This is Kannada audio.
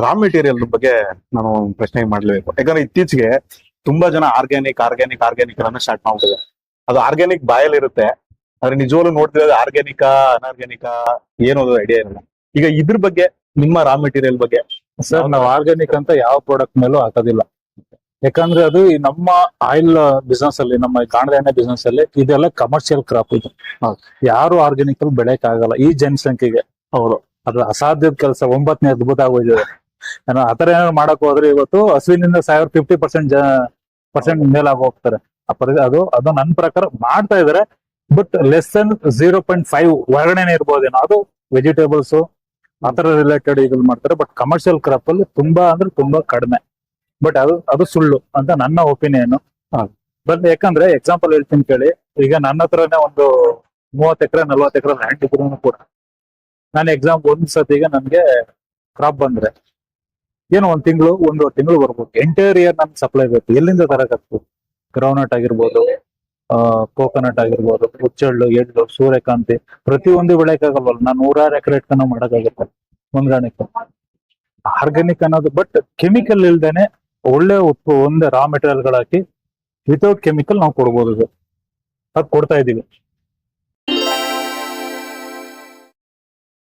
ರಾ ಮೆಟೀರಿಯಲ್ ಬಗ್ಗೆ ನಾನು ಒಂದು ಪ್ರಶ್ನೆ ಮಾಡ್ಲೇಬೇಕು. ಯಾಕಂದ್ರೆ ಇತ್ತೀಚೆಗೆ ತುಂಬಾ ಜನ ಆರ್ಗ್ಯಾನಿಕ್ ಆರ್ಗ್ಯಾನಿಕ್ ಆರ್ಗ್ಯಾನಿಕ್ ಅನ್ನ ಸ್ಟಾರ್ಟ್ ಮಾಡ್ತಿದ್ದಾರೆ. ಅದು ಆರ್ಗ್ಯಾನಿಕ್ ಬಾಯಲ್ಲಿ ಇರುತ್ತೆ, ಆದ್ರೆ ನಿಜವಾಗ್ಲೂ ನೋಡ್ತಿರೋದು ಆರ್ಗ್ಯಾನಿಕಾ ಅನಾರ್ಗ್ಯಾನಿಕಾ ಏನೋದು ಐಡಿಯಾ ಇರಲ್ಲ. ಈಗ ಇದ್ರ ಬಗ್ಗೆ ನಿಮ್ಮ ರಾ ಮೆಟೀರಿಯಲ್ ಬಗ್ಗೆ ಸರ್, ನಾವು ಆರ್ಗ್ಯಾನಿಕ್ ಅಂತ ಯಾವ ಪ್ರಾಡಕ್ಟ್ ಮೇಲೂ ಹಾಕೋದಿಲ್ಲ. ಯಾಕಂದ್ರೆ ಅದು ಈ ನಮ್ಮ ಆಯಿಲ್ ಬಿಸ್ನೆಸ್ ಅಲ್ಲಿ, ನಮ್ಮ ಕಾಣದ ಎಣ್ಣೆ ಬಿಸ್ನೆಸ್ ಅಲ್ಲಿ ಇದೆಲ್ಲ ಕಮರ್ಷಿಯಲ್ ಕ್ರಾಪ್. ಇದು ಯಾರು ಆರ್ಗ್ಯಾನಿಕ್ ಅಲ್ಲಿ ಬೆಳೆಯಕ್ ಆಗಲ್ಲ ಈ ಜನಸಂಖ್ಯೆಗೆ. ಹೌದು, ಅದು ಅಸಾಧ್ಯದ ಕೆಲಸ. 9ನೇ ಅದ್ಭುತ ಆಗೋಯ್ತದೆ. ಏನೋ ಆತರ ಏನಾದ್ರು ಮಾಡಕ್ ಹೋದ್ರೆ ಇವತ್ತು ಹಸುವಿನಿಂದ 50% ಮೇಲಾಗಿ ಹೋಗ್ತಾರೆ. ಅದು ನನ್ನ ಪ್ರಕಾರ ಮಾಡ್ತಾ ಇದಾರೆ. ಬಟ್ ಲೆಸ್ ದನ್ 0.5 ಒಳಗಡೆನೆ ಇರ್ಬೋದೇನೋ. ಅದು ವೆಜಿಟೇಬಲ್ಸ್ ಆತರ ರಿಲೇಟೆಡ್ ಈಗಲ್ ಮಾಡ್ತಾರೆ. ಬಟ್ ಕಮರ್ಷಿಯಲ್ ಕ್ರಾಪ್ ಅಲ್ಲಿ ತುಂಬಾ ಅಂದ್ರೆ ತುಂಬಾ ಕಡಿಮೆ. ಬಟ್ ಅದು ಸುಳ್ಳು ಅಂತ ನನ್ನ ಒಪಿನಿಯನ್. ಬಟ್ ಯಾಕಂದ್ರೆ ಎಕ್ಸಾಂಪಲ್ ಹೇಳ್ತೀನಿ ಕೇಳಿ. ಈಗ ನನ್ನ ಹತ್ರನೇ ಒಂದು 30 ಎಕರೆ 40 ಎಕರೆ ಲ್ಯಾಂಡ್ ಇದ್ರು ಕೂಡ ನಾನು ಒಂದ್ ಸತಿಗೆ ನನ್ಗೆ ಕ್ರಾಪ್ ಬಂದ್ರೆ ಏನೋ ಒಂದೂವರೆ ತಿಂಗಳು ಬರ್ಬೋದು. ಎಂಟೈರ್ ಇಯರ್ ನನ್ಗೆ ಸಪ್ಲೈ ಬೇಕು. ಎಲ್ಲಿಂದ ತರಕತ್ತು? ಗ್ರೌಂಡ್ನಟ್ ಆಗಿರ್ಬೋದು, ಕೋಕೋನಟ್ ಆಗಿರ್ಬೋದು, ಹುಚ್ಚೆಳ್ಳು, ಎಳ್ಳು, ಸೂರ್ಯಕಾಂತಿ, ಪ್ರತಿಯೊಂದು ಬೆಳೆಯಕ್ಕಾಗಲ್ವಲ್ಲ. ನಾನು 100 ಎಕರೆ ಇಟ್ಕೊಂಡು ಮಾಡಕ್ಕಾಗತ್ತೆ ಹೊಂದಾಣಿಕೆ. ಆರ್ಗ್ಯಾನಿಕ್ ಅನ್ನೋದು ಬಟ್ ಕೆಮಿಕಲ್ ಇಲ್ದೇನೆ ಒಳ್ಳೆ ಒಂದೇ ರಾ ಮೆಟೀರಿಯಲ್ ಗಳು ಹಾಕಿ ವಿತೌಟ್ ಕೆಮಿಕಲ್ ನಾವು ಕೊಡ್ಬೋದು. ಅದು ಕೊಡ್ತಾ ಇದೀವಿ.